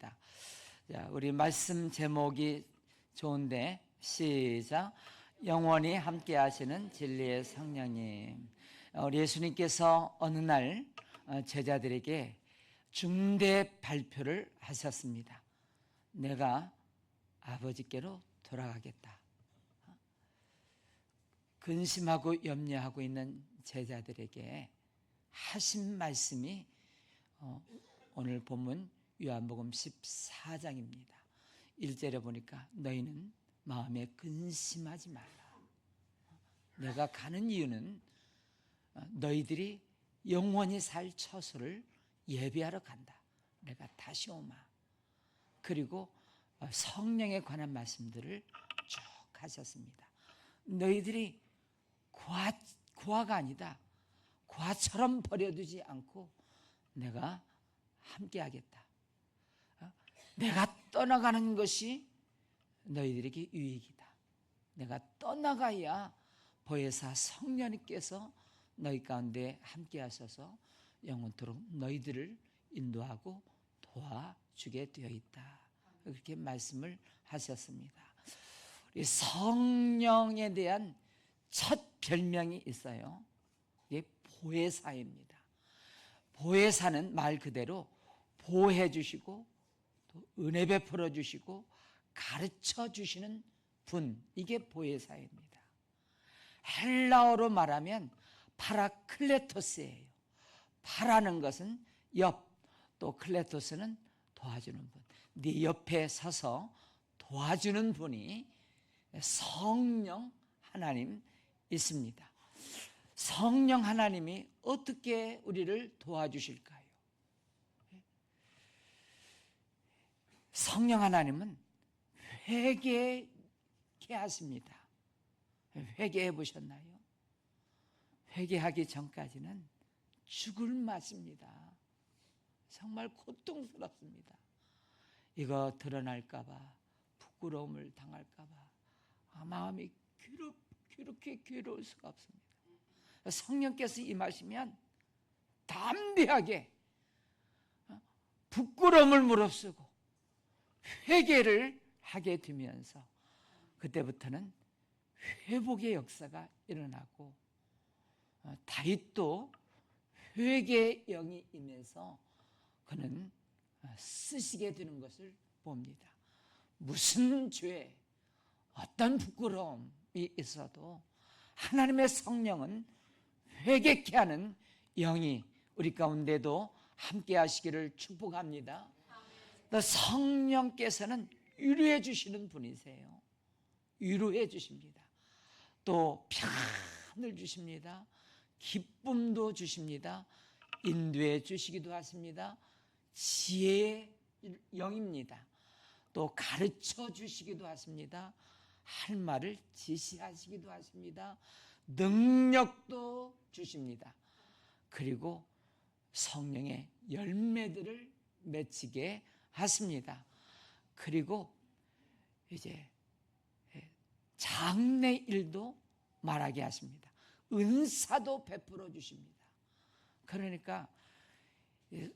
하겠습니다. 자, 우리 말씀 제목이 좋은데 시작. 영원히 함께 하시는 진리의 성령님. 우리 예수님께서 어느 날 제자들에게 중대 발표를 하셨습니다. 내가 아버지께로 돌아가겠다. 근심하고 염려하고 있는 제자들에게 하신 말씀이 오늘 본문 요한복음 14장입니다. 1절에 보니까 너희는 마음에 근심하지 말라. 내가 가는 이유는 너희들이 영원히 살 처소를 예비하러 간다. 내가 다시 오마. 그리고 성령에 관한 말씀들을 쭉 하셨습니다. 너희들이 고아가 아니다. 고아처럼 버려두지 않고 내가 함께 하겠다. 내가 떠나가는 것이 너희들에게 유익이다. 내가 떠나가야 보혜사 성령님께서 너희 가운데 함께 하셔서 영원토록 너희들을 인도하고 도와주게 되어 있다. 그렇게 말씀을 하셨습니다. 우리 성령에 대한 첫 별명이 있어요. 이게 보혜사입니다. 보혜사는 말 그대로 보호해 주시고 또 은혜 베풀어 주시고 가르쳐 주시는 분, 이게 보혜사입니다. 헬라어로 말하면 파라클레토스예요. 파라는 것은 옆, 또 클레토스는 도와주는 분. 네 옆에 서서 도와주는 분이 성령 하나님 있습니다. 성령 하나님이 어떻게 우리를 도와주실까요? 성령 하나님은 회개케 하십니다. 회개해 보셨나요? 회개하기 전까지는 죽을 맛입니다. 정말 고통스럽습니다. 이거 드러날까 봐, 부끄러움을 당할까 봐 마음이 그렇게 괴로울 수가 없습니다. 성령께서 임하시면 담대하게 부끄러움을 무릅쓰고 회개를 하게 되면서 그때부터는 회복의 역사가 일어나고 다윗도 회개의 영이 임해서 그는 쓰시게 되는 것을 봅니다. 무슨 죄, 어떤 부끄러움이 있어도 하나님의 성령은 회개케 하는 영이 우리 가운데도 함께 하시기를 축복합니다. 또 성령께서는 위로해 주시는 분이세요. 위로해 주십니다. 또 평안을 주십니다. 기쁨도 주십니다. 인도해 주시기도 하십니다. 지혜의 영입니다. 또 가르쳐 주시기도 하십니다. 할 말을 지시하시기도 하십니다. 능력도 주십니다. 그리고 성령의 열매들을 맺히게 하십니다. 그리고 이제 장래 일도 말하게 하십니다. 은사도 베풀어 주십니다. 그러니까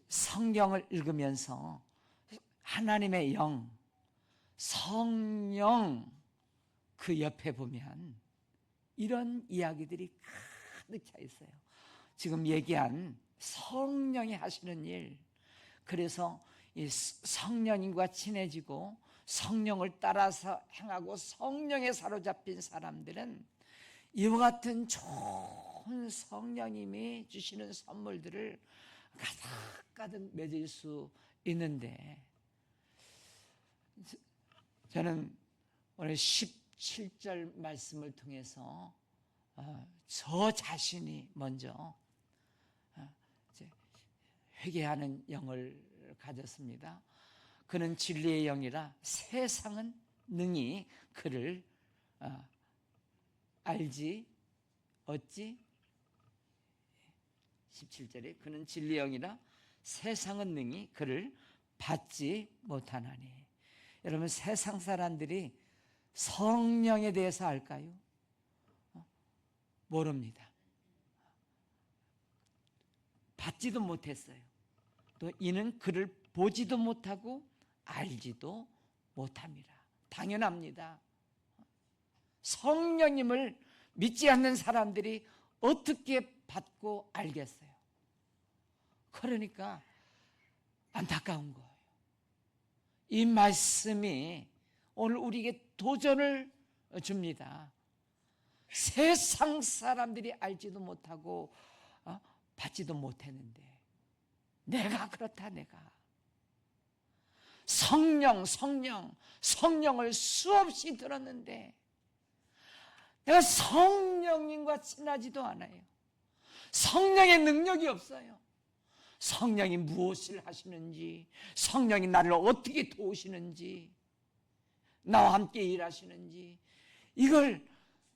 성경을 읽으면서 하나님의 영, 성령 그 옆에 보면 이런 이야기들이 가득 차 있어요. 지금 얘기한 성령이 하시는 일, 그래서 이 성령님과 친해지고 성령을 따라서 행하고 성령에 사로잡힌 사람들은 이와 같은 좋은 성령님이 주시는 선물들을 가득가득 맺을 수 있는데, 저는 오늘 17절 말씀을 통해서 저 자신이 먼저 회개하는 영을 가졌습니다. 그는 진리의 영이라 세상은 능히 그를 알지 어찌. 17절에 그는 진리의 영이라 세상은 능히 그를 받지 못하나니. 여러분, 세상 사람들이 성령에 대해서 알까요? 모릅니다. 받지도 못했어요. 또 이는 그를 보지도 못하고 알지도 못합니다. 당연합니다. 성령님을 믿지 않는 사람들이 어떻게 받고 알겠어요? 그러니까 안타까운 거예요. 이 말씀이 오늘 우리에게 도전을 줍니다. 세상 사람들이 알지도 못하고 받지도 못했는데 내가 그렇다. 내가 성령을 수없이 들었는데 내가 성령님과 친하지도 않아요. 성령의 능력이 없어요. 성령이 무엇을 하시는지, 성령이 나를 어떻게 도우시는지, 나와 함께 일하시는지, 이걸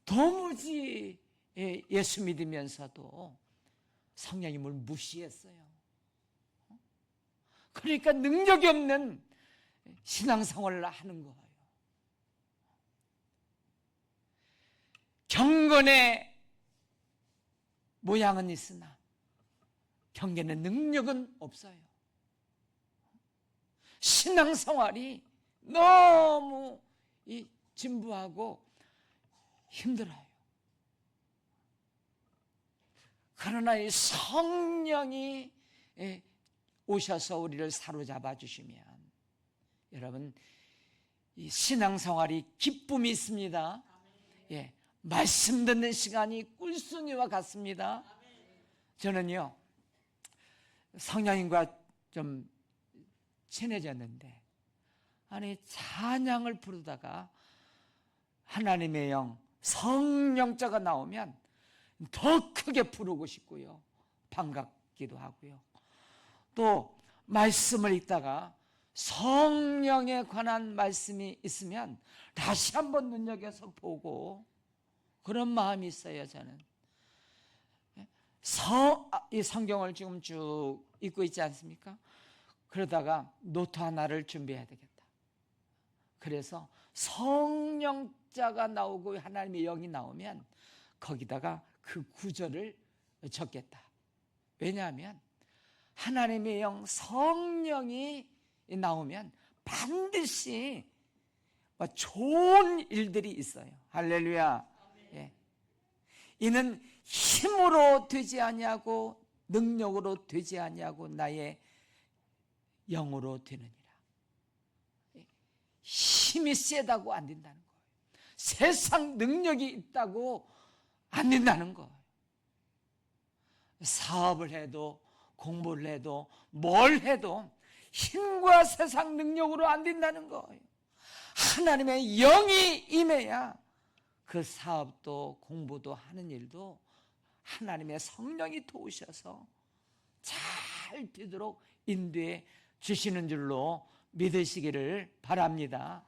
도무지 예수 믿으면서도 성령님을 무시했어요. 그러니까 능력이 없는 신앙생활을 하는 거예요. 경건의 모양은 있으나 경건의 능력은 없어요. 신앙생활이 너무 진부하고 힘들어요. 그러나 이 성령이 오셔서 우리를 사로잡아 주시면 여러분 이 신앙생활이 기쁨이 있습니다. 예, 말씀 듣는 시간이 꿀순이와 같습니다. 저는요 성령님과 좀 친해졌는데 아니 찬양을 부르다가 하나님의 영 성령자가 나오면 더 크게 부르고 싶고요, 반갑기도 하고요. 또 말씀을 읽다가 성령에 관한 말씀이 있으면 다시 한번 눈여겨서 보고 그런 마음이 있어요. 저는 이 성경을 지금 쭉 읽고 있지 않습니까? 그러다가 노트 하나를 준비해야 되겠다. 그래서 성령자가 나오고 하나님의 영이 나오면 거기다가 그 구절을 적겠다. 왜냐하면 하나님의 영 성령이 나오면 반드시 좋은 일들이 있어요. 할렐루야. 예. 이는 힘으로 되지 아니하고 능력으로 되지 아니하고 나의 영으로 되느니라. 힘이 세다고 안 된다는 거예요. 세상 능력이 있다고 안 된다는 거예요. 사업을 해도 공부를 해도 뭘 해도 힘과 세상 능력으로 안 된다는 거예요. 하나님의 영이 임해야 그 사업도 공부도 하는 일도 하나님의 성령이 도우셔서 잘 되도록 인도해 주시는 줄로 믿으시기를 바랍니다.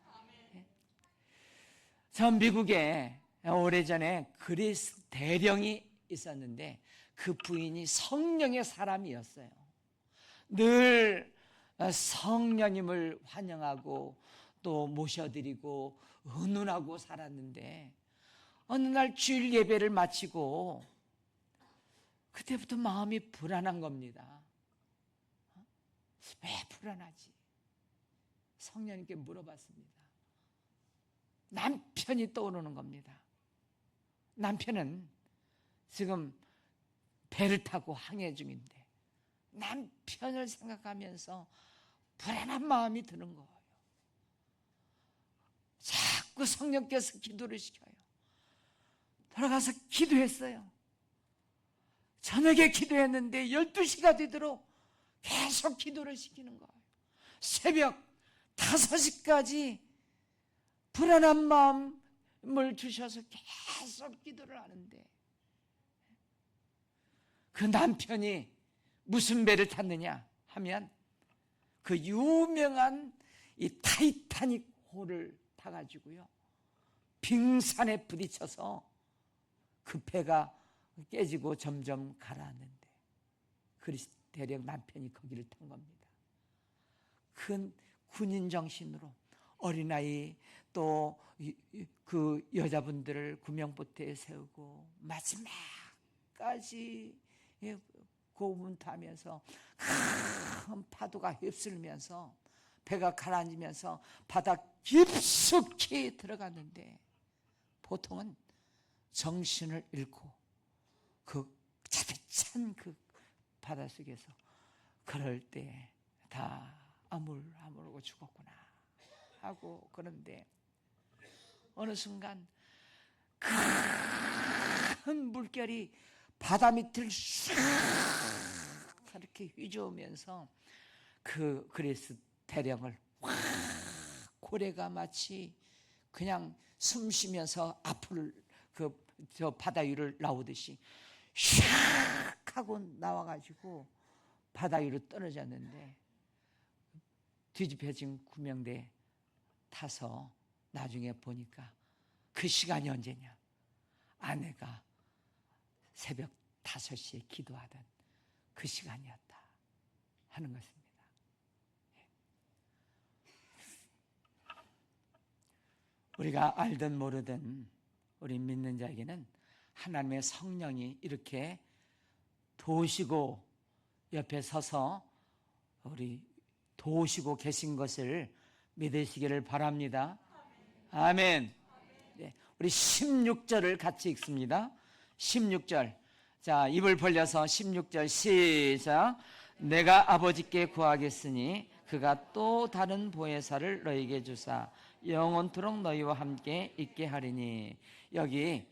전 미국에 오래전에 그리스 대령이 있었는데 그 부인이 성령의 사람이었어요. 늘 성령님을 환영하고 또 모셔드리고 의논하고 살았는데 어느 날 주일 예배를 마치고 그때부터 마음이 불안한 겁니다. 왜 불안하지? 성령님께 물어봤습니다. 남편이 떠오르는 겁니다. 남편은 지금 배를 타고 항해 중인데 남편을 생각하면서 불안한 마음이 드는 거예요. 자꾸 성령께서 기도를 시켜요. 돌아가서 기도했어요. 저녁에 기도했는데 12시가 되도록 계속 기도를 시키는 거예요. 새벽 5시까지 불안한 마음을 주셔서 계속 기도를 하는데 그 남편이 무슨 배를 탔느냐 하면 그 유명한 이 타이타닉 호를 타가지고요 빙산에 부딪혀서 그 배가 깨지고 점점 가라앉는데 그리스 대령 남편이 거기를 탄 겁니다. 큰 군인 정신으로 어린아이 또 그 여자분들을 구명보트에 세우고 마지막까지 고문 타면서 큰 파도가 휩쓸면서 배가 가라앉으면서 바다 깊숙이 들어갔는데 보통은 정신을 잃고 그 차디찬 그 바닷속에서 그럴 때 다 아물아물하고 죽었구나 하고, 그런데 어느 순간 큰 물결이 바다 밑을 싹 이렇게 휘저으면서 그 그리스 대령을 확, 고래가 마치 그냥 숨 쉬면서 앞을 저 바다 위를 나오듯이 샥 하고 나와가지고 바다 위로 떨어졌는데, 뒤집혀진 구명대 타서 나중에 보니까 그 시간이 언제냐, 아내가 새벽 5시에 기도하던 그 시간이었다 하는 것입니다. 우리가 알든 모르든 우리 믿는 자에게는 하나님의 성령이 이렇게 도우시고 옆에 서서 우리 도우시고 계신 것을 믿으시기를 바랍니다. 아멘. 네, 우리 16절을 같이 읽습니다. 16절. 자, 입을 벌려서 16절 시작. 내가 아버지께 구하겠으니 그가 또 다른 보혜사를 너희에게 주사 영원토록 너희와 함께 있게 하리니. 여기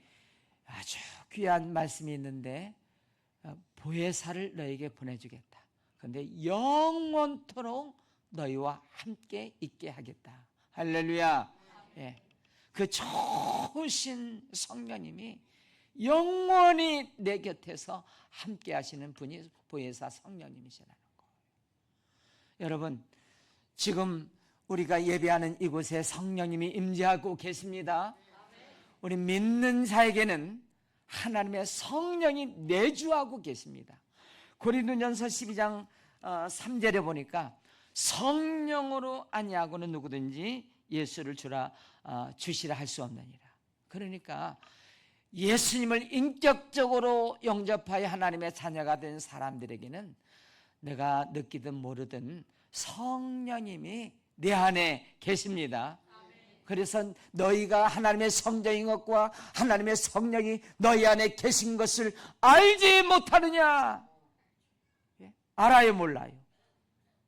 아주 귀한 말씀이 있는데, 보혜사를 너희에게 보내주겠다. 그런데 영원토록 너희와 함께 있게 하겠다. 할렐루야. 예. 그 좋으신 성령님이 영원히 내 곁에서 함께 하시는 분이 보혜사 성령님이시라는 거예요. 여러분, 지금 우리가 예배하는 이곳에 성령님이 임재하고 계십니다. 우리 믿는 자에게는 하나님의 성령이 내주하고 계십니다. 고린도전서 12장 3절에 보니까 성령으로 아니하고는 누구든지 예수를 주시라 할 수 없느니라. 그러니까 예수님을 인격적으로 영접하여 하나님의 자녀가 된 사람들에게는 내가 느끼든 모르든 성령님이 내 안에 계십니다. 그래서 너희가 하나님의 성령인 것과 하나님의 성령이 너희 안에 계신 것을 알지 못하느냐? 알아요, 몰라요?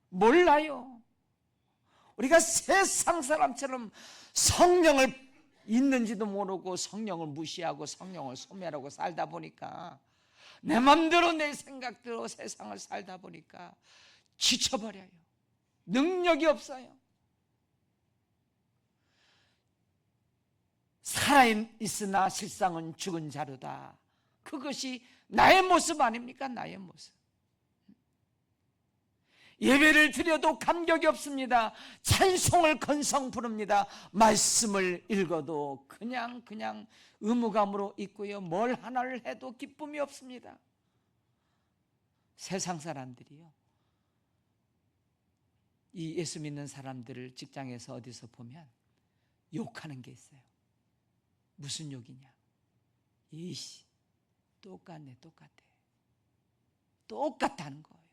몰라요. 우리가 세상 사람처럼 성령을 있는지도 모르고 성령을 무시하고 성령을 소멸하고 살다 보니까, 내 맘대로 내 생각대로 세상을 살다 보니까 지쳐버려요. 능력이 없어요. 살아있으나 실상은 죽은 자로다. 그것이 나의 모습 아닙니까? 나의 모습. 예배를 드려도 감격이 없습니다. 찬송을 건성 부릅니다. 말씀을 읽어도 그냥 의무감으로 있고요. 뭘 하나를 해도 기쁨이 없습니다. 세상 사람들이요, 이 예수 믿는 사람들을 직장에서 어디서 보면 욕하는 게 있어요. 무슨 욕이냐? 이씨, 똑같네, 똑같다는 거예요.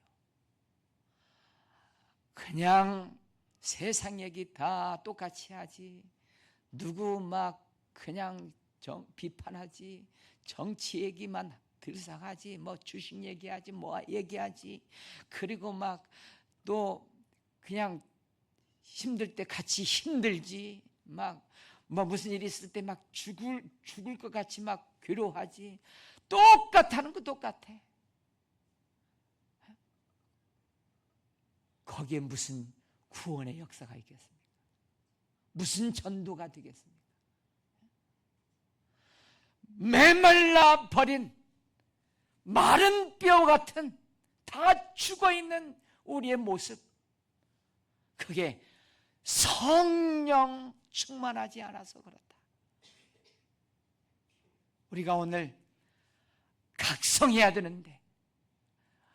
그냥 세상 얘기 다 똑같이 하지, 누구 막 그냥 비판하지, 정치 얘기만 들썩하지, 뭐 주식 얘기하지, 뭐 얘기하지, 그리고 막 또 그냥 힘들 때 같이 힘들지, 막 뭐 무슨 일이 있을 때 막 죽을 것 같이 막 괴로워하지. 똑같다는 거 똑같아. 거기에 무슨 구원의 역사가 있겠습니까? 무슨 전도가 되겠습니까? 메말라 버린 마른 뼈 같은 다 죽어있는 우리의 모습, 그게 성령 충만하지 않아서 그렇다. 우리가 오늘 각성해야 되는데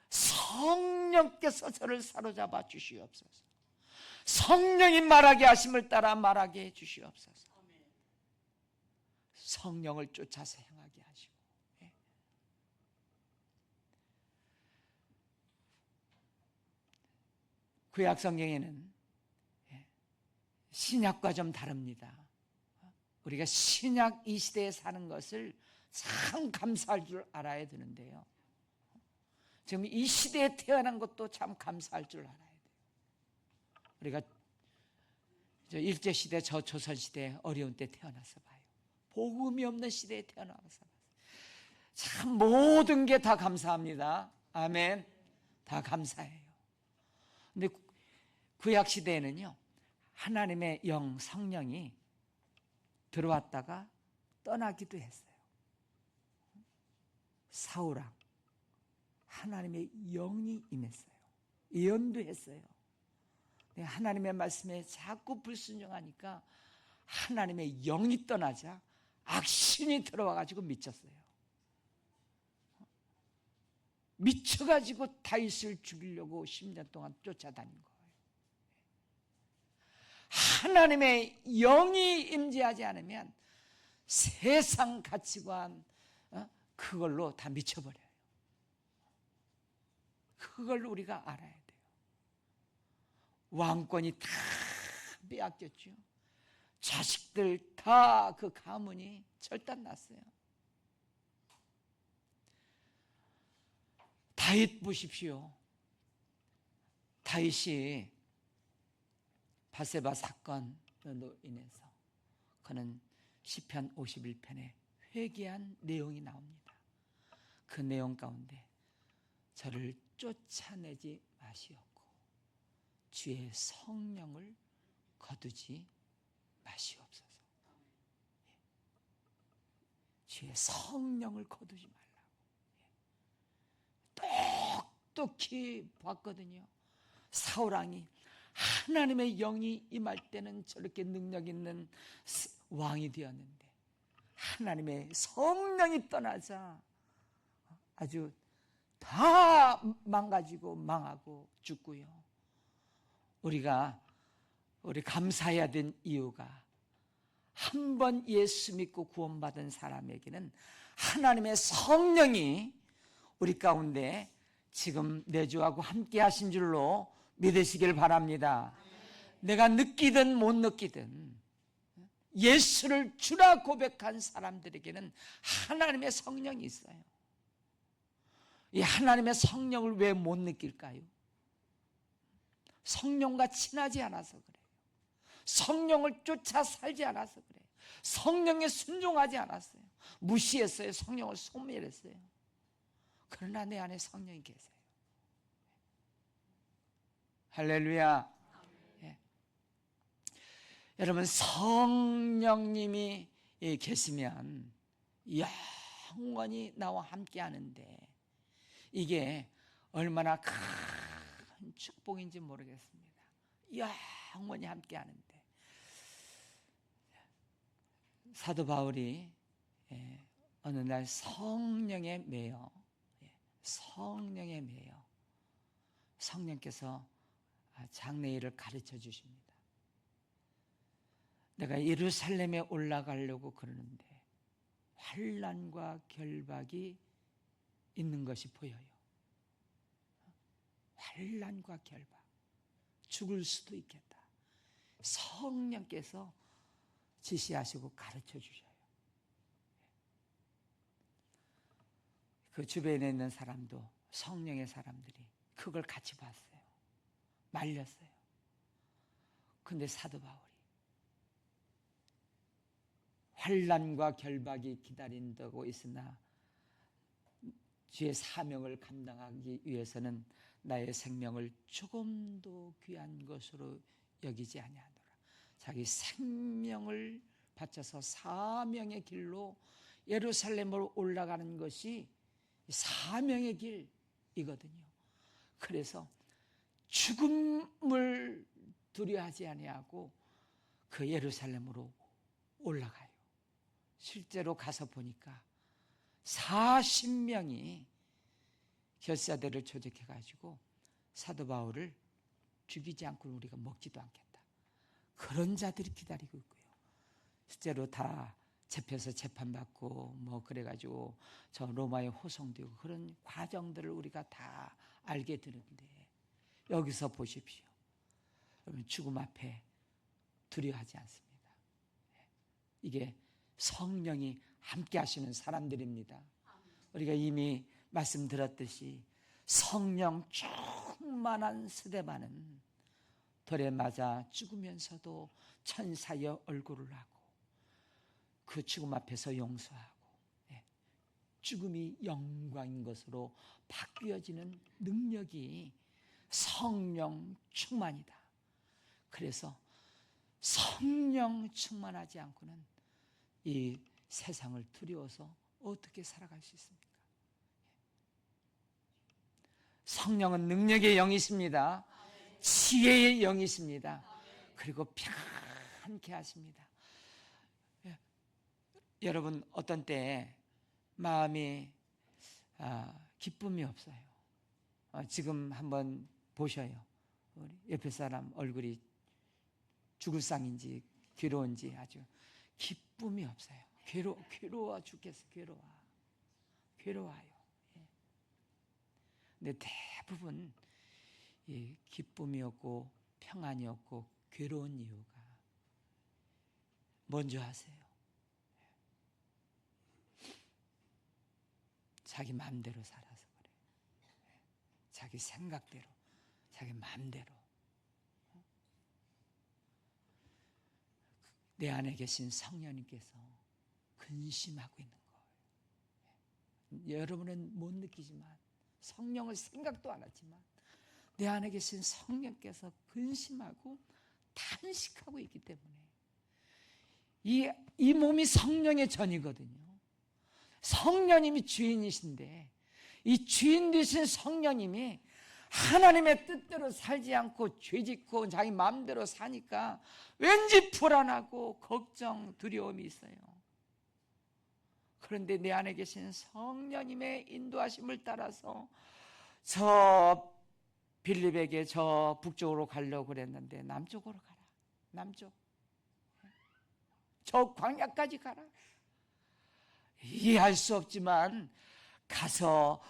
성령께서 저를 사로잡아 주시옵소서. 성령이 말하게 하심을 따라 말하게 해 주시옵소서. 성령을 쫓아서 행하게 하시고. 구약 성경에는 신약과 좀 다릅니다. 우리가 신약 이 시대에 사는 것을 참 감사할 줄 알아야 되는데요, 지금 이 시대에 태어난 것도 참 감사할 줄 알아야 돼요. 우리가 일제시대, 저 조선시대 어려운 때 태어나서 봐요. 복음이 없는 시대에 태어나서 봐요. 참 모든 게 다 감사합니다. 아멘. 다 감사해요. 근데 구약시대에는요, 하나님의 영, 성령이 들어왔다가 떠나기도 했어요. 사울왕, 하나님의 영이 임했어요. 예언도 했어요. 하나님의 말씀에 자꾸 불순종하니까 하나님의 영이 떠나자 악신이 들어와가지고 미쳤어요. 미쳐가지고 다윗을 죽이려고 10년 동안 쫓아다닌 거예요. 하나님의 영이 임재하지 않으면 세상 가치관, 그걸로 다 미쳐버려요. 그걸 우리가 알아야 돼요. 왕권이 다 빼앗겼죠. 자식들 다 그 가문이 절단났어요. 다윗 보십시오. 다윗이 바세바 사건으로 인해서 그는 시편 51편에 회개한 내용이 나옵니다. 그 내용 가운데 저를 쫓아내지 마시옵고 주의 성령을 거두지 마시옵소서. 주의 성령을 거두지 말라고. 똑똑히 봤거든요. 사울왕이 하나님의 영이 임할 때는 저렇게 능력 있는 왕이 되었는데 하나님의 성령이 떠나자 아주 다 망가지고 망하고 죽고요. 우리 감사해야 된 이유가 한 번 예수 믿고 구원받은 사람에게는 하나님의 성령이 우리 가운데 지금 내주하고 함께 하신 줄로 믿으시길 바랍니다. 내가 느끼든 못 느끼든 예수를 주라 고백한 사람들에게는 하나님의 성령이 있어요. 이 하나님의 성령을 왜 못 느낄까요? 성령과 친하지 않아서 그래요. 성령을 쫓아 살지 않아서 그래요. 성령에 순종하지 않았어요. 무시했어요. 성령을 소멸했어요. 그러나 내 안에 성령이 계세요. 할렐루야. 예. 여러분, 성령님이 계시면 영원히 나와 함께 하는데 이게 얼마나 큰 축복인지 모르겠습니다. 영원히 함께 하는데 사도 바울이 어느 날 성령에 매여 성령께서 장래일을 가르쳐 주십니다. 내가 예루살렘에 올라가려고 그러는데 환난과 결박이 있는 것이 보여요. 환난과 결박, 죽을 수도 있겠다. 성령께서 지시하시고 가르쳐 주셔요. 그 주변에 있는 사람도, 성령의 사람들이 그걸 같이 봤어요. 말렸어요. 근데 사도 바울이 환난과 결박이 기다린다고 있으나 주의 사명을 감당하기 위해서는 나의 생명을 조금도 귀한 것으로 여기지 아니하노라. 자기 생명을 바쳐서 사명의 길로 예루살렘으로 올라가는 것이 사명의 길이거든요. 그래서 죽음을 두려워하지 아니하고 그 예루살렘으로 올라가요. 실제로 가서 보니까 40명이 결사대를 조직해가지고 사도 바울을 죽이지 않고 우리가 먹지도 않겠다. 그런 자들이 기다리고 있고요. 실제로 다 잡혀서 재판받고 뭐 그래가지고 저 로마에 호송되고 그런 과정들을 우리가 다 알게 되는데 여기서 보십시오. 여러분, 죽음 앞에 두려워하지 않습니다. 이게 성령이 함께 하시는 사람들입니다. 우리가 이미 말씀드렸듯이 성령 충만한 스데반은 돌에 맞아 죽으면서도 천사의 얼굴을 하고 그 죽음 앞에서 용서하고 죽음이 영광인 것으로 바뀌어지는 능력이 성령 충만이다. 그래서 성령 충만하지 않고는 이 세상을 두려워서 어떻게 살아갈 수 있습니까? 성령은 능력의 영이십니다. 지혜의 영이십니다. 그리고 평안케 하십니다. 여러분 어떤 때 마음이 기쁨이 없어요. 지금 한번 보셔요. 우리 옆에 사람 얼굴이 죽을 상인지 괴로운지 아주 기쁨이 없어요. 괴로워 죽겠어. 괴로워요. 근데 대부분 기쁨이 없고 평안이 없고 괴로운 이유가 뭔지 아세요? 자기 마음대로 살아서 그래. 자기 생각대로, 자기 마음대로. 내 안에 계신 성령님께서 근심하고 있는 거예요. 여러분은 못 느끼지만, 성령을 생각도 안 하지만 내 안에 계신 성령께서 근심하고 탄식하고 있기 때문에 이 몸이 성령의 전이거든요. 성령님이 주인이신데 이 주인 되신 성령님이 하나님의 뜻대로 살지 않고 죄짓고 자기 마음대로 사니까 왠지 불안하고 걱정, 두려움이 있어요. 그런데 내 안에 계신 성령님의 인도하심을 따라서 저 빌립에게 저 북쪽으로 가려고 그랬는데 남쪽으로 가라. 남쪽. 저 광야까지 가라. 이해할 수 없지만 가서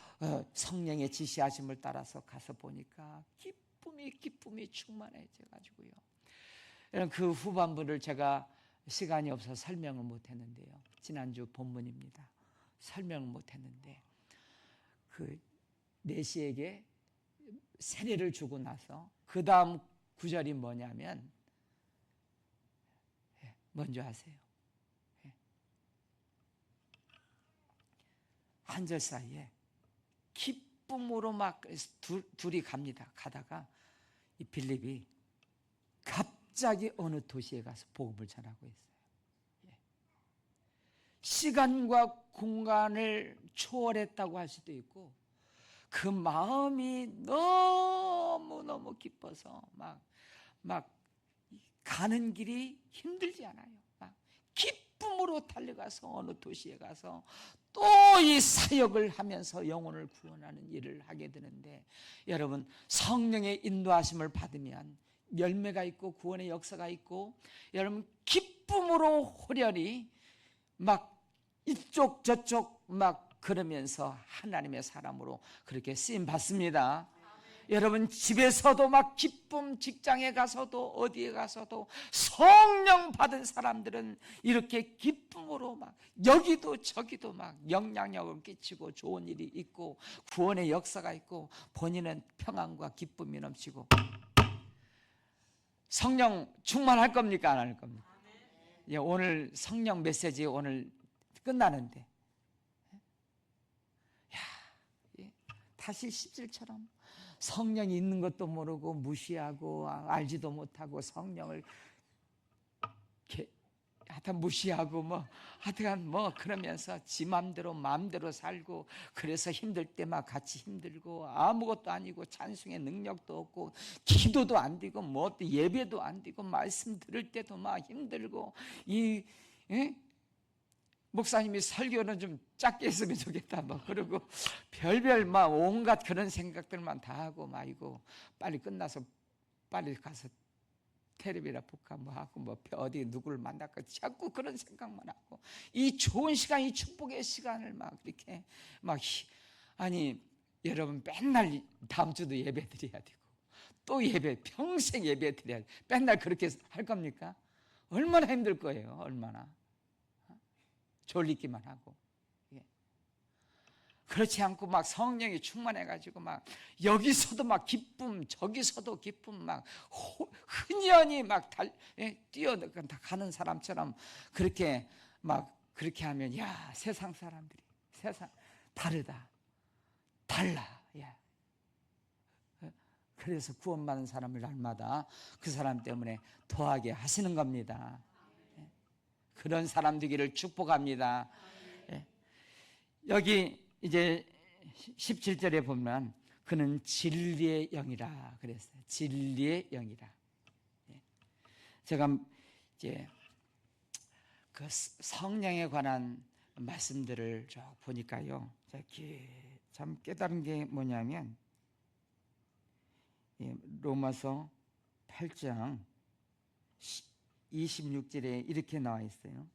성령의 지시하심을 따라서 가서 보니까 기쁨이 충만해져 가지고요. 그 후반부를 제가 시간이 없어서 설명을 못했는데요. 지난주 본문입니다. 설명을 못했는데 그 내시에게 세례를 주고 나서 그 다음 구절이 뭐냐면 뭔지 아세요? 한 절 사이에 기쁨으로 막 둘이 갑니다. 가다가 이 빌립이 갑자기 어느 도시에 가서 복음을 전하고 있어요. 시간과 공간을 초월했다고 할 수도 있고 그 마음이 너무너무 기뻐서 막 가는 길이 힘들지 않아요. 막 기쁨으로 달려가서 어느 도시에 가서 또 이 사역을 하면서 영혼을 구원하는 일을 하게 되는데 여러분 성령의 인도하심을 받으면 열매가 있고 구원의 역사가 있고 여러분 기쁨으로 호련히 막 이쪽 저쪽 막 그러면서 하나님의 사람으로 그렇게 쓰임 받습니다. 여러분 집에서도 막 기쁨, 직장에 가서도 어디에 가서도 성령 받은 사람들은 이렇게 기쁨으로 막 여기도 저기도 막 영향력을 끼치고 좋은 일이 있고 구원의 역사가 있고 본인은 평안과 기쁨이 넘치고 성령 충만할 겁니까? 안 할 겁니까? 오늘 성령 메시지 오늘 끝나는데 다시 10절처럼 성령이 있는 것도 모르고 무시하고 알지도 못하고 성령을 하여튼 무시하고 하여튼 그러면서 지 맘대로 마음대로 살고 그래서 힘들 때 막 같이 힘들고 아무것도 아니고 찬송의 능력도 없고 기도도 안 되고 예배도 안 되고 말씀 들을 때도 막 힘들고 목사님이 설교는 좀 작게 했으면 좋겠다 그러고 별별 온갖 그런 생각들만 다 하고 이거 빨리 끝나서 빨리 가서 텔레비나 볼까 하고 어디 누구를 만날까 자꾸 그런 생각만 하고 이 좋은 시간 이 축복의 시간을 이렇게 아니 여러분 맨날 다음 주도 예배 드려야 되고 또 예배 평생 예배 드려야 돼. 맨날 그렇게 할 겁니까? 얼마나 힘들 거예요. 얼마나 졸리기만 하고. 그렇지 않고 막 성령이 충만해가지고 막 여기서도 막 기쁨, 저기서도 기쁨, 막 흔연히 막 뛰어가는 사람처럼 그렇게 막 그렇게 하면, 야, 세상 사람들이 세상 다르다, 달라. 야. 그래서 구원받은 사람을 날마다 그 사람 때문에 더하게 하시는 겁니다. 그런 사람 되기를 축복합니다. 여기 이제 17절에 보면 그는 진리의 영이라 그랬어요. 진리의 영이라. 제가 이제 그 성령에 관한 말씀들을 쭉 보니까요, 참 깨달은 게 뭐냐면, 로마서 8장 26절에 이렇게 나와 있어요.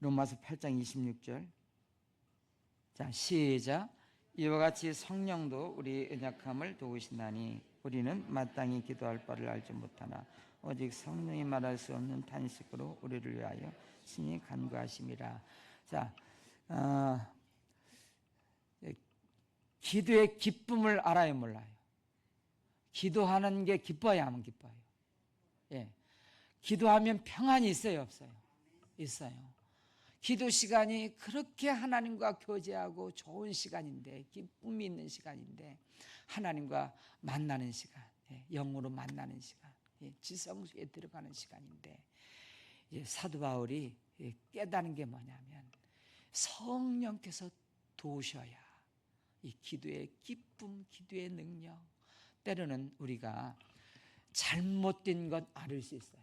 로마서 8장 26절. 자, 시작. 이와 같이 성령도 우리 연약함을 도우신다니 우리는 마땅히 기도할 바를 알지 못하나 오직 성령이 말할 수 없는 탄식으로 우리를 위하여 친히 간구하심이라. 자, 기도의 기쁨을 알아요, 몰라요? 기도하는 게 기뻐야 하면 기뻐요. 기도하면 평안이 있어요, 없어요? 있어요. 기도 시간이 그렇게 하나님과 교제하고 좋은 시간인데, 기쁨이 있는 시간인데, 하나님과 만나는 시간, 영으로 만나는 시간, 지성소에 들어가는 시간인데, 사도 바울이 깨닫는 게 뭐냐면 성령께서 도우셔야 이 기도의 기쁨, 기도의 능력, 때로는 우리가 잘못된 것 알을 수 있어요.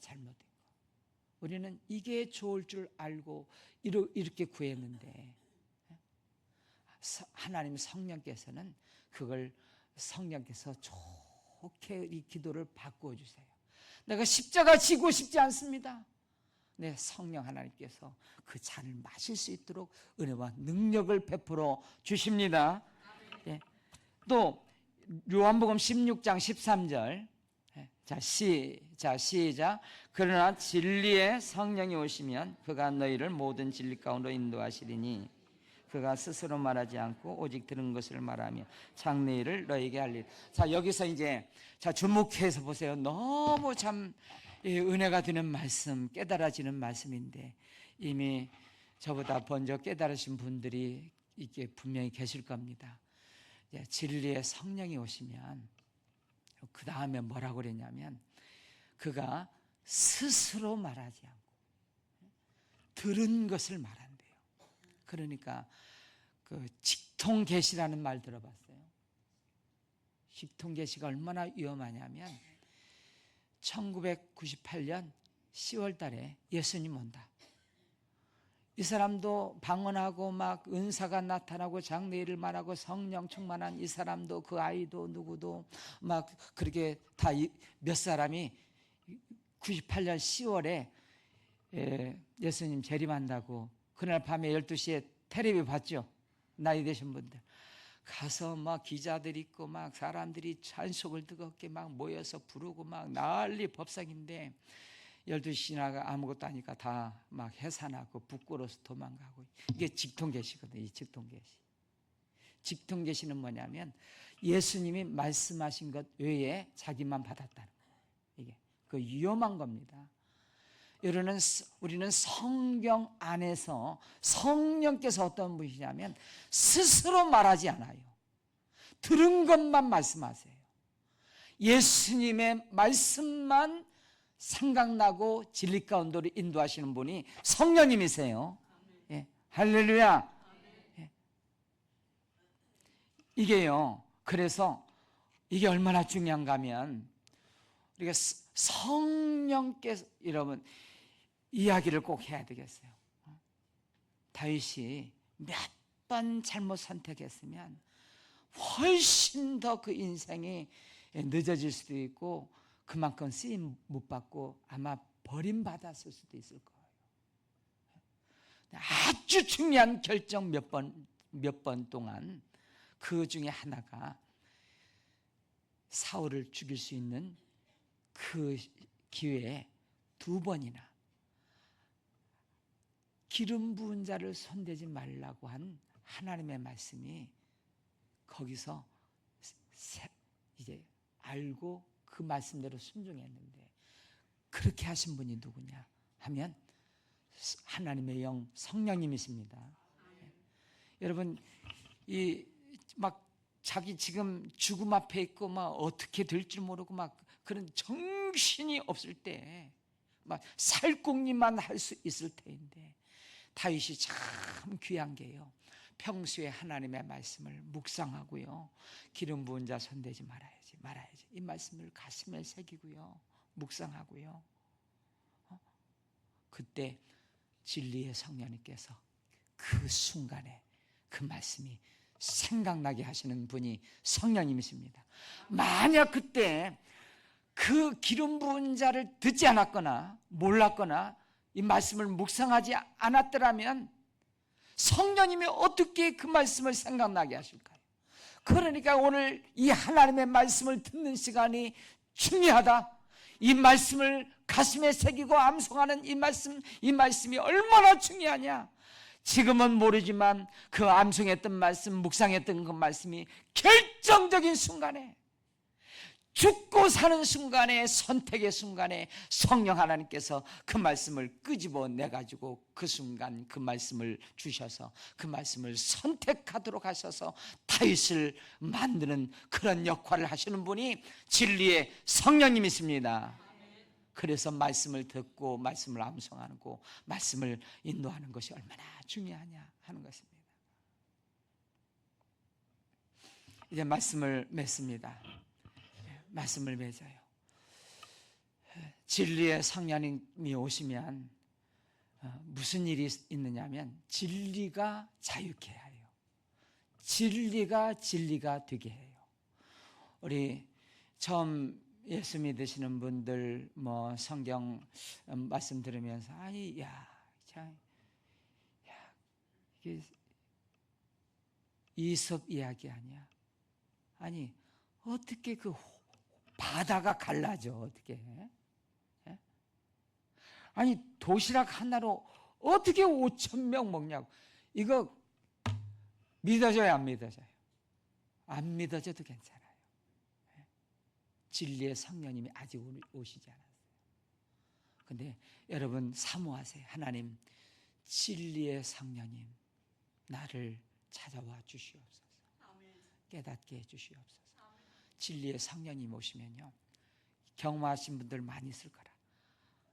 잘못된 것. 우리는 이게 좋을 줄 알고 이렇게 구했는데, 하나님 성령께서는 그걸 성령께서 좋게 이 기도를 바꾸어 주세요. 내가 십자가 지고 싶지 않습니다. 네, 성령 하나님께서 그 잔을 마실 수 있도록 은혜와 능력을 베풀어 주십니다. 또 요한복음 16장 13절. 자, 시작. 그러나 진리의 성령이 오시면 그가 너희를 모든 진리 가운데로 인도하시리니 그가 스스로 말하지 않고 오직 들은 것을 말하며 장래일을 너희에게 알리리. 자, 여기서 이제 주목해서 보세요. 너무 참 은혜가 되는 말씀, 깨달아지는 말씀인데, 이미 저보다 먼저 깨달으신 분들이 이게 분명히 계실 겁니다. 진리의 성령이 오시면 그 다음에 뭐라고 그랬냐면, 그가 스스로 말하지 않고 들은 것을 말한대요. 그러니까 그 직통계시라는 말 들어봤어요? 직통계시가 얼마나 위험하냐면 1998년 10월 달에 예수님 온다. 이 사람도 방언하고 막 은사가 나타나고 장래일을 말하고 성령 충만한 이 사람도, 그 아이도, 누구도 막 그렇게 다 몇 사람이 98년 10월에 예수님 재림한다고 그날 밤에 12시에 텔레비 봤죠? 나이 드신 분들 가서 막 기자들 있고 막 사람들이 찬송을 뜨겁게 막 모여서 부르고 막 난리 법석인데, 12시나가 아무것도 아니까 다 막 해산하고 부끄러워서 도망가고. 이게 직통계시거든요. 이 직통계시. 직통계시는 뭐냐면 예수님이 말씀하신 것 외에 자기만 받았다는 거예요. 이게 그 위험한 겁니다. 우리는 성경 안에서 성령께서 어떤 분이냐면 스스로 말하지 않아요. 들은 것만 말씀하세요. 예수님의 말씀만 생각나고 진리 가운데로 인도하시는 분이 성령님이세요. 할렐루야. 이게요, 그래서 이게 얼마나 중요한가 하면, 우리가 성령께서, 여러분 이야기를 꼭 해야 되겠어요. 다윗이 몇 번 잘못 선택했으면 훨씬 더 그 인생이 늦어질 수도 있고 그만큼 쓰임 못 받고 아마 버림받았을 수도 있을 거예요. 아주 중요한 결정 몇 번 동안 그 중에 하나가 사울을 죽일 수 있는 그 기회에 2번이나 기름 부은 자를 손대지 말라고 한 하나님의 말씀이 거기서 이제 알고 그 말씀대로 순종했는데, 그렇게 하신 분이 누구냐 하면 하나님의 영 성령님이십니다. 여러분, 이 막 자기 지금 죽음 앞에 있고 막 어떻게 될 줄 모르고 막 그런 정신이 없을 때 막 살궁리만 할 수 있을 때인데, 다윗이 참 귀한 게요, 평소에 하나님의 말씀을 묵상하고요, 기름 부은 자 손대지 말아야지 이 말씀을 가슴에 새기고요, 묵상하고요, 그때 진리의 성령님께서 그 순간에 그 말씀이 생각나게 하시는 분이 성령님이십니다. 만약 그때 그 기름 부은 자를 듣지 않았거나 몰랐거나 이 말씀을 묵상하지 않았더라면 성령님이 어떻게 그 말씀을 생각나게 하실까요? 그러니까 오늘 이 하나님의 말씀을 듣는 시간이 중요하다. 이 말씀을 가슴에 새기고 암송하는 이 말씀이 얼마나 중요하냐. 지금은 모르지만 그 암송했던 말씀, 묵상했던 그 말씀이 결정적인 순간에, 죽고 사는 순간에, 선택의 순간에 성령 하나님께서 그 말씀을 끄집어 내가지고 그 순간 그 말씀을 주셔서 그 말씀을 선택하도록 하셔서 다윗을 만드는 그런 역할을 하시는 분이 진리의 성령님이십니다. 그래서 말씀을 듣고 말씀을 암송하고 말씀을 인도하는 것이 얼마나 중요하냐 하는 것입니다. 이제 말씀을 맺습니다. 말씀을 맺어요. 진리의 성령님이 오시면 무슨 일이 있느냐면 진리가 자유케 해요. 진리가 되게 해요. 우리 처음 예수 믿으시는 분들 뭐 성경 말씀 들으면서 이게 이솝 이야기 아니야? 아니 어떻게 그 바다가 갈라져 어떻게 해? 아니 도시락 하나로 어떻게 5,000명 먹냐고. 이거 믿어져요 안 믿어져요? 안 믿어져도 괜찮아요. 진리의 성령님이 아직 오시지 않았어요. 근데 여러분 사모하세요. 하나님, 진리의 성령님 나를 찾아와 주시옵소서. 깨닫게 해 주시옵소서. 진리의 성령님 오시면요, 경험하신 분들 많이 있을 거라.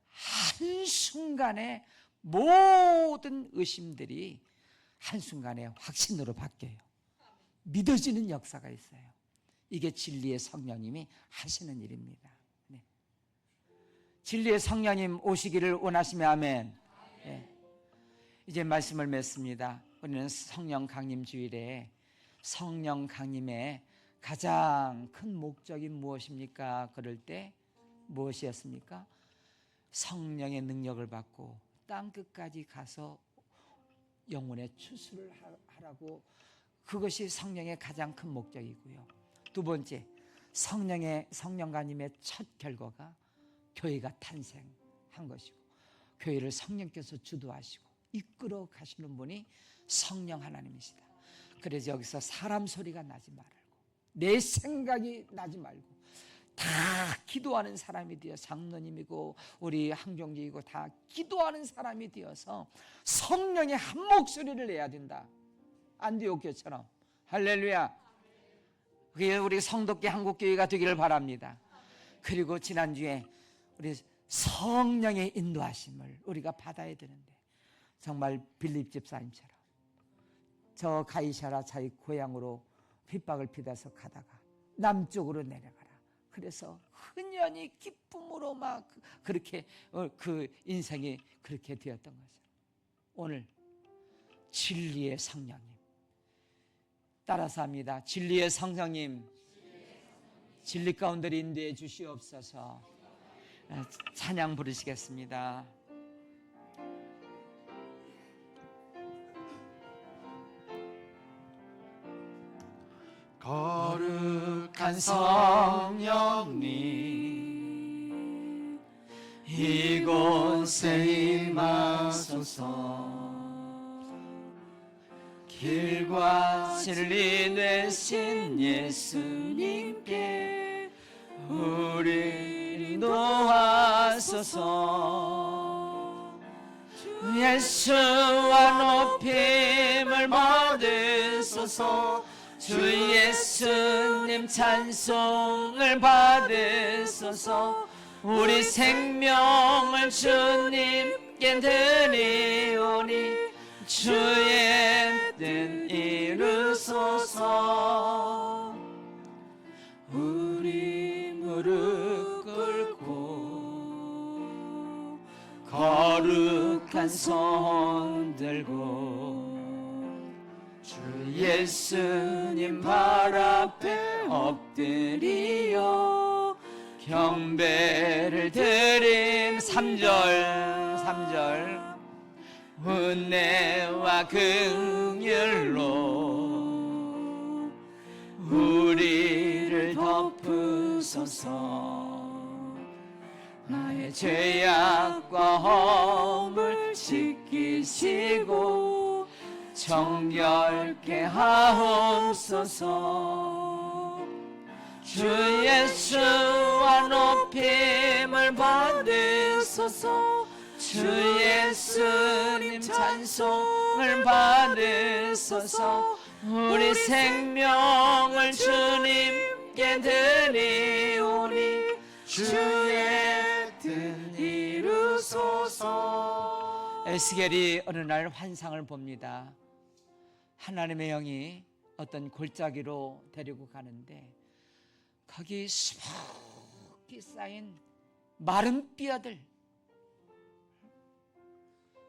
한순간에 모든 의심들이 한순간에 확신으로 바뀌어요. 믿어지는 역사가 있어요. 이게 진리의 성령님이 하시는 일입니다. 네. 진리의 성령님 오시기를 원하시면 아멘. 네. 이제 말씀을 맺습니다. 우리는 성령 강림 주일에 성령 강림의 가장 큰 목적이 무엇입니까? 그럴 때 무엇이었습니까? 성령의 능력을 받고 땅 끝까지 가서 영혼의 추수를 하라고, 그것이 성령의 가장 큰 목적이고요. 두 번째, 성령 강림의 첫 결과가 교회가 탄생한 것이고, 교회를 성령께서 주도하시고 이끌어 가시는 분이 성령 하나님이시다. 그래서 여기서 사람 소리가 나지 말고, 내 생각이 나지 말고, 다 기도하는 사람이 되어, 장로님이고 우리 항종직이고 다 기도하는 사람이 되어서 성령의 한 목소리를 내야 된다. 안디옥 교회처럼. 할렐루야. 그게 우리 성덕계 한국교회가 되기를 바랍니다. 그리고 지난주에 우리 성령의 인도하심을 우리가 받아야 되는데, 정말 빌립 집사님처럼 저 가이사라 자기 고향으로 핍박을 피해서 가다가 남쪽으로 내려가라. 그래서 흔연히 기쁨으로 막 그렇게 그 인생이 그렇게 되었던 거죠. 오늘 진리의 성령님 따라서 합니다. 진리의 성령님, 진리 가운데 인도해 주시옵소서. 찬양 부르시겠습니다. 거룩한 성령님 이곳에 임하소서. 길과 진리 되신 예수님께 우리 인도하소서. 예수와 높임을 받으소서. 주 예수님 찬송을 받으소서. 우리 생명을 주님께 드리오니 주의 뜻 이루소서. 우리 무릎 꿇고 거룩한 손 들고 주 예수님 발 앞에 엎드리어 경배를 드림. 3절 은혜와 긍휼로 우리를 덮으소서. 나의 죄악과 허물 씻기시고 정결케 하옵소서. 주 예수와 높임을 받으소서. 주 예수님 찬송을 받으소서. 우리 생명을 주님께 드리오니 주의 뜻 이루소서. 에스겔이 어느 날 환상을 봅니다. 하나님의 영이 어떤 골짜기로 데리고 가는데 거기 수북히 쌓인 마른 뼈들,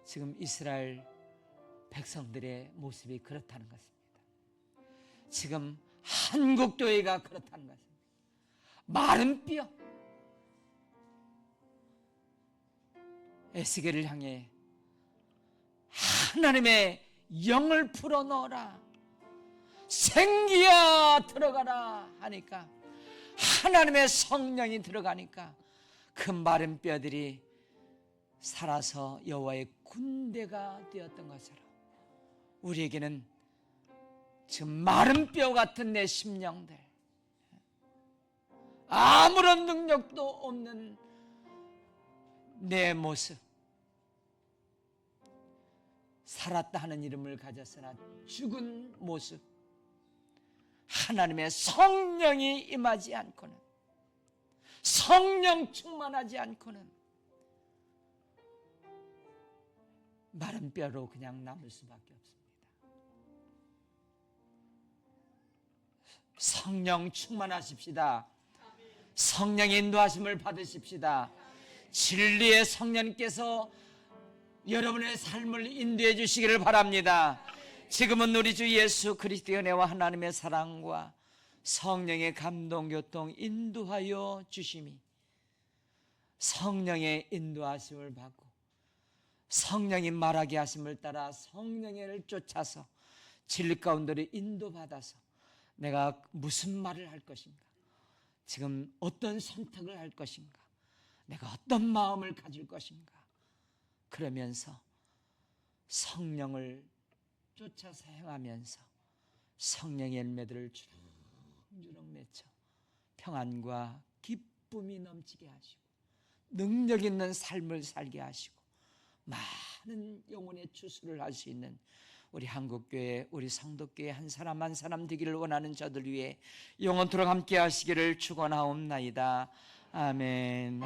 지금 이스라엘 백성들의 모습이 그렇다는 것입니다. 지금 한국교회가 그렇다는 것입니다. 마른 뼈. 에스겔을 향해 하나님의 영을 풀어넣어라, 생기야 들어가라 하니까 하나님의 성령이 들어가니까 그 마른 뼈들이 살아서 여호와의 군대가 되었던 것처럼 우리에게는 지금 마른 뼈 같은 내 심령들, 아무런 능력도 없는 내 모습, 살았다 하는 이름을 가졌으나 죽은 모습, 하나님의 성령이 임하지 않고는, 성령 충만하지 않고는 마른 뼈로 그냥 남을 수밖에 없습니다. 성령 충만하십시다. 성령의 인도하심을 받으십시다. 진리의 성령께서 여러분의 삶을 인도해 주시기를 바랍니다. 지금은 우리 주 예수 그리스도의 은혜와 하나님의 사랑과 성령의 감동, 교통, 인도하여 주심이, 성령의 인도하심을 받고 성령이 말하게 하심을 따라 성령을 쫓아서 진리 가운데로 인도받아서 내가 무슨 말을 할 것인가, 지금 어떤 선택을 할 것인가, 내가 어떤 마음을 가질 것인가, 그러면서 성령을 쫓아서 행하면서 성령의 열매들을 주렁주렁 맺혀 평안과 기쁨이 넘치게 하시고 능력 있는 삶을 살게 하시고 많은 영혼의 추수를 할 수 있는 우리 한국교회, 우리 성도교회 한 사람 한 사람 되기를 원하는 저들 위해 영원토록 함께 하시기를 축원하옵나이다. 아멘.